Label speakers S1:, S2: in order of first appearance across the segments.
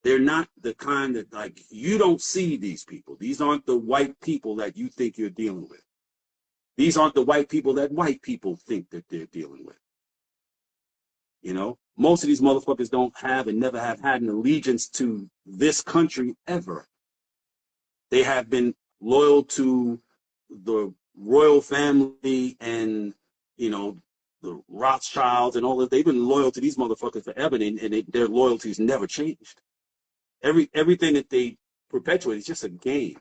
S1: They're not the kind that, like, you don't see these people. These aren't the white people that you think you're dealing with. These aren't the white people that white people think that they're dealing with. You know, most of these motherfuckers don't have and never have had an allegiance to this country ever. They have been loyal to the royal family and, you know, the Rothschilds and all that. They've been loyal to these motherfuckers forever, and their loyalties never changed. Everything that they perpetuate is just a game.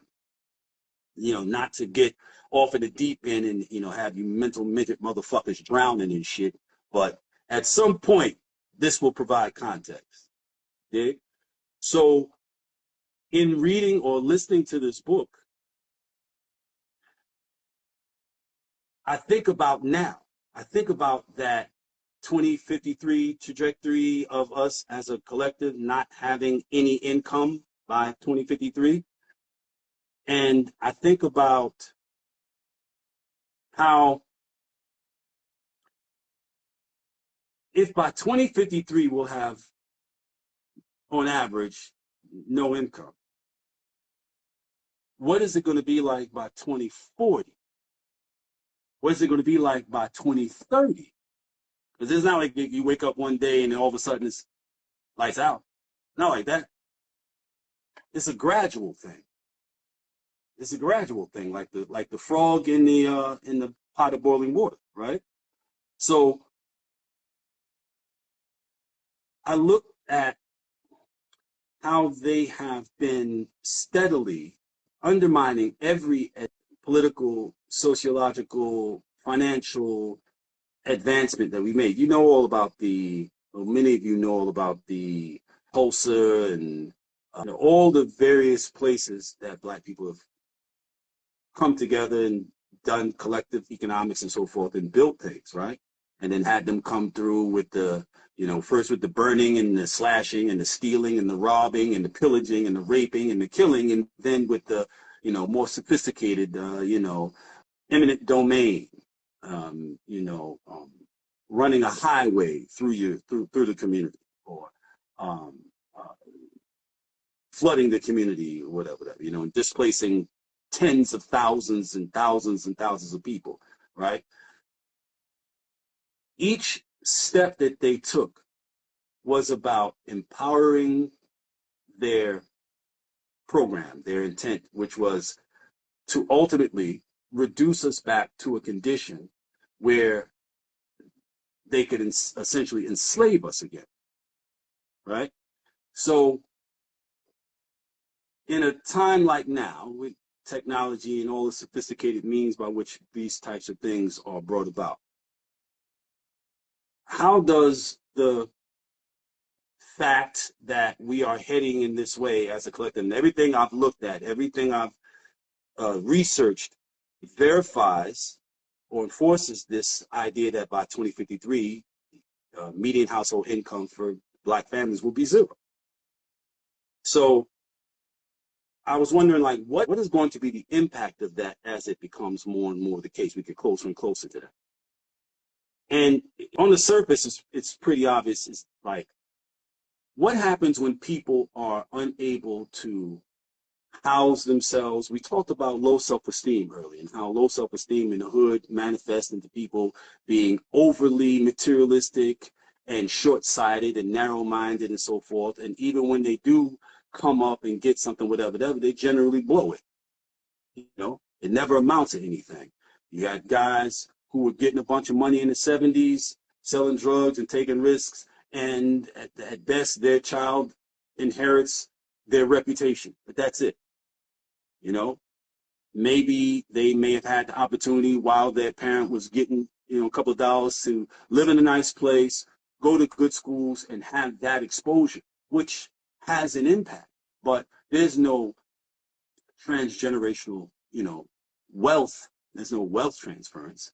S1: You know, not to get off in the deep end and, you know, have you mental midget motherfuckers drowning in shit. But at some point, this will provide context. Okay? So in reading or listening to this book, I think about now. I think about that 2053 trajectory of us as a collective not having any income by 2053. And I think about how if by 2053 we'll have, on average, no income, what is it going to be like by 2040? What is it going to be like by 2030? Because it's not like you wake up one day and then all of a sudden it's lights out. Not like that. It's a gradual thing. It's a gradual thing, like the frog in the pot of boiling water, right? So I look at how they have been steadily undermining every political, sociological, financial advancement that we made. You know all about many of you know all about the Tulsa and all the various places that Black people have come together and done collective economics and so forth and built things, right? And then had them come through with the, you know, first with the burning and the slashing and the stealing and the robbing and the pillaging and the raping and the killing, and then with the, you know, more sophisticated, you know, eminent domain, running a highway through the community, or flooding the community or whatever, you know, and displacing tens of thousands and thousands and thousands of people, right? Each step that they took was about empowering their program, their intent, which was to ultimately reduce us back to a condition where they could essentially enslave us again, right? So in a time like now, with technology and all the sophisticated means by which these types of things are brought about, how does the fact that we are heading in this way as a collective, and everything I've looked at, everything I've researched, verifies or enforces this idea that by 2053, median household income for Black families will be zero. So I was wondering, like, what is going to be the impact of that as it becomes more and more the case? We get closer and closer to that. And on the surface, it's pretty obvious. It's like, what happens when people are unable to house themselves? We talked about low self-esteem earlier, and how low self-esteem in the hood manifests into people being overly materialistic and short-sighted and narrow-minded and so forth. And even when they do come up and get something, whatever, they generally blow it. You know, it never amounts to anything. You got guys who were getting a bunch of money in the 70s, selling drugs and taking risks, and at best, their child inherits their reputation, but that's it. You know, maybe they may have had the opportunity while their parent was getting, you know, a couple of dollars to live in a nice place, go to good schools, and have that exposure, which has an impact. But there's no transgenerational, you know, wealth. There's no wealth transference,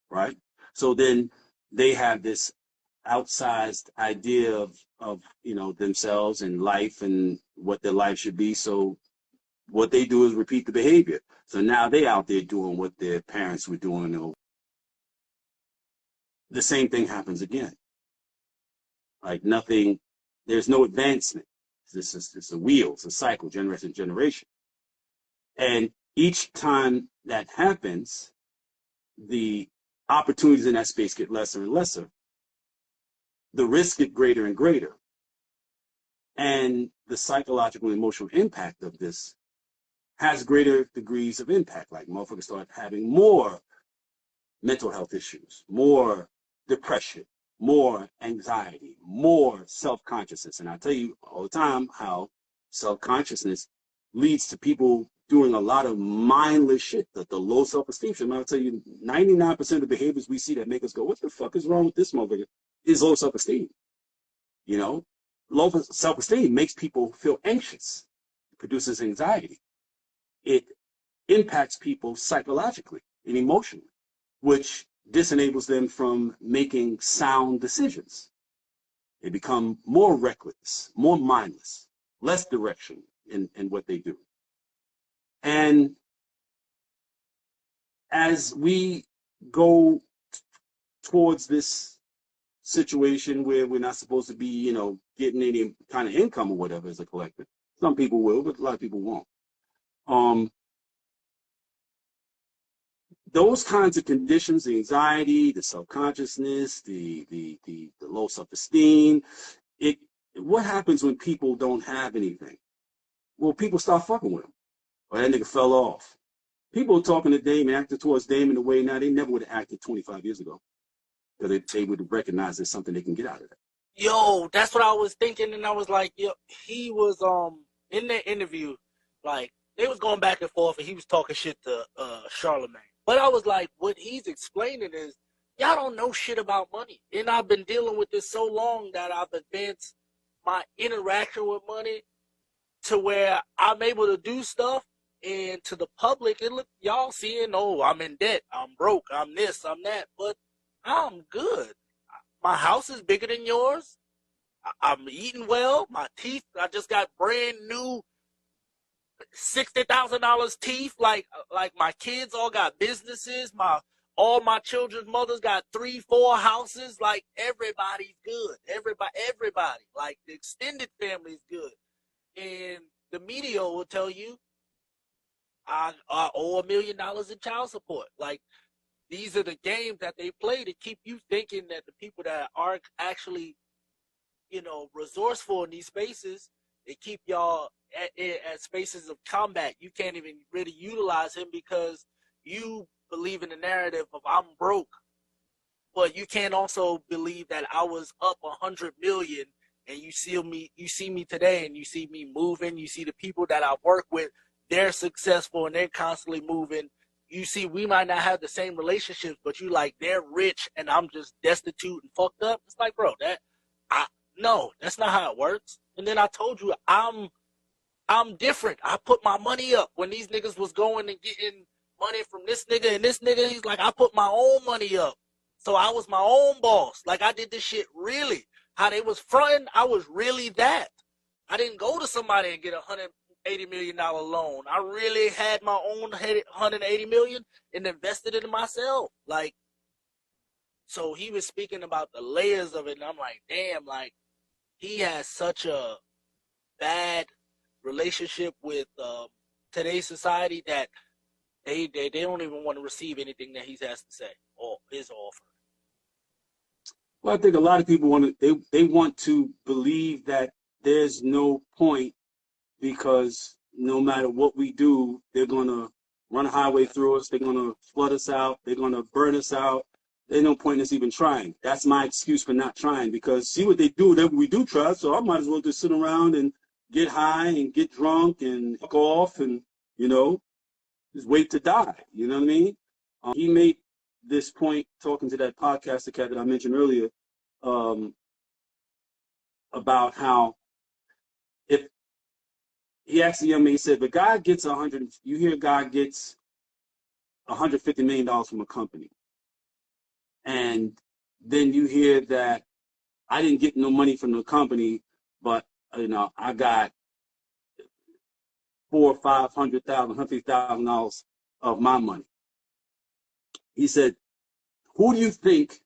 S1: right? So then they have this outsized idea of you know, themselves and life and what their life should be. So what they do is repeat the behavior. So now they out there doing what their parents were doing. Or the same thing happens again. Like nothing, there's no advancement. It's a wheel, it's a cycle, generation to generation. And each time that happens, the opportunities in that space get lesser and lesser. The risks get greater and greater. And the psychological and emotional impact of this has greater degrees of impact. Like motherfuckers start having more mental health issues, more depression, more anxiety, more self-consciousness. And I tell you all the time how self-consciousness leads to people doing a lot of mindless shit, the low self-esteem shit. I'll tell you, 99% of the behaviors we see that make us go, what the fuck is wrong with this motherfucker, is low self-esteem. You know, low self-esteem makes people feel anxious, produces anxiety. It impacts people psychologically and emotionally, which disenables them from making sound decisions. They become more reckless, more mindless, less direction in what they do. And as we go towards this situation where we're not supposed to be, you know, getting any kind of income or whatever as a collective, some people will, but a lot of people won't. Those kinds of conditions, the anxiety, the self-consciousness, the low self-esteem, what happens when people don't have anything? Well, people start fucking with them. Or that nigga fell off. People talking to Dame and acting towards Dame in a way now they never would have acted 25 years ago. Because they would recognize there's something they can get out of that.
S2: Yo, that's what I was thinking, and I was like, yo, he was in that interview, like they was going back and forth, and he was talking shit to Charlemagne. But I was like, what he's explaining is, y'all don't know shit about money, and I've been dealing with this so long that I've advanced my interaction with money to where I'm able to do stuff, and to the public, and look, y'all seeing, oh, I'm in debt, I'm broke, I'm this, I'm that, but I'm good. My house is bigger than yours. I'm eating well. My teeth, I just got brand new $60,000 teeth. Like my kids all got businesses. All my children's mothers got 3, 4 houses. Like everybody's good. Everybody. Like the extended family is good. And the media will tell you I owe $1 million in child support. Like these are the games that they play to keep you thinking that the people that are actually, you know, resourceful in these spaces, they keep y'all at spaces of combat. You can't even really utilize him because you believe in the narrative of I'm broke, but you can't also believe that I was up 100 million and you see me today and you see me moving. You see the people that I work with, they're successful and they're constantly moving. You see, we might not have the same relationships, but you like, they're rich and I'm just destitute and fucked up. It's like, bro, no, that's not how it works. And then I told you, I'm different. I put my money up when these niggas was going and getting money from this nigga and this nigga. He's like, I put my own money up. So I was my own boss. Like I did this shit really. How they was fronting, I was really that. I didn't go to somebody and get $180 million loan. I really had my own $180 million and invested it in myself. Like, so he was speaking about the layers of it, and I'm like, damn, like he has such a bad relationship with today's society that they don't even want to receive anything that he has to say or his offer.
S1: Well, I think a lot of people they want to believe that there's no point because no matter what we do, they're going to run a highway through us. They're going to flood us out. They're going to burn us out. There's no point in us even trying. That's my excuse for not trying because see what they do whenever we do try. So I might as well just sit around and get high and get drunk and fuck off and, you know, just wait to die. You know what I mean? He made this point talking to that podcaster cat that I mentioned earlier about how if he asked the young man, he said, but God gets you hear God gets $150 million from a company. And then you hear that I didn't get no money from the company, but you know, I got $400,000 or $500,000, $150,000 of my money. He said, who do you think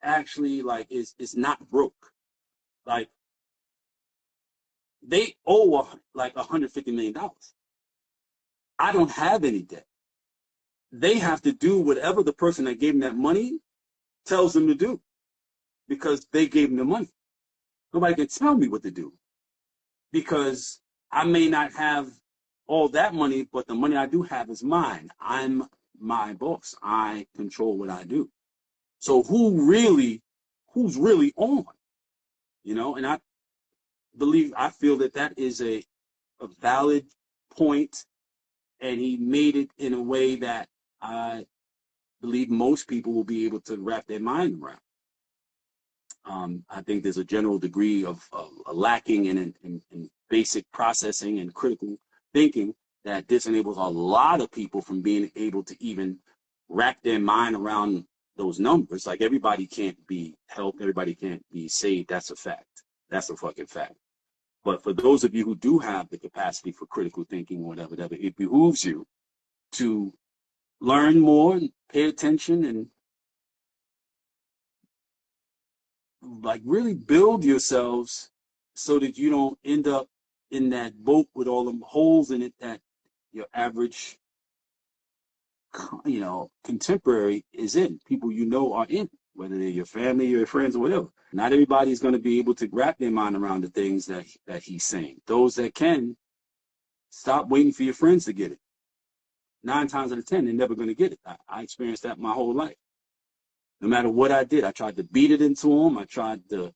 S1: actually like is not broke? like they owe like $150 million. I don't have any debt. They have to do whatever the person that gave them that money tells them to do because they gave them the money. Nobody can tell me what to do because I may not have all that money, but the money I do have is mine. I'm my boss. I control what I do. So who's really on? You know, and I feel that is a valid point, and he made it in a way that I believe most people will be able to wrap their mind around. I think there's a general degree of lacking in basic processing and critical thinking that disenables a lot of people from being able to even wrap their mind around those numbers. Like everybody can't be helped, everybody can't be saved. That's a fact. That's a fucking fact. But for those of you who do have the capacity for critical thinking, whatever, it behooves you to learn more and pay attention and like really build yourselves so that you don't end up in that boat with all them holes in it that your average, contemporary is in. People are in, whether they're your family, your friends, or whatever. Not everybody is going to be able to wrap their mind around the things that he's saying. Those that can, stop waiting for your friends to get it. 9 times out of 10, they're never going to get it. I experienced that my whole life. No matter what I did, I tried to beat it into them. I tried to,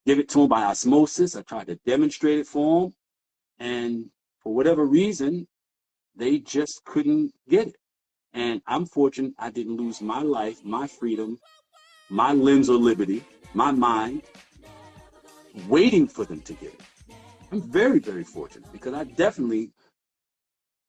S1: give it to them by osmosis. I tried to demonstrate it for them. And for whatever reason, they just couldn't get it. And I'm fortunate I didn't lose my life, my freedom, my limbs of liberty, my mind, waiting for them to get it. I'm very, very fortunate because I definitely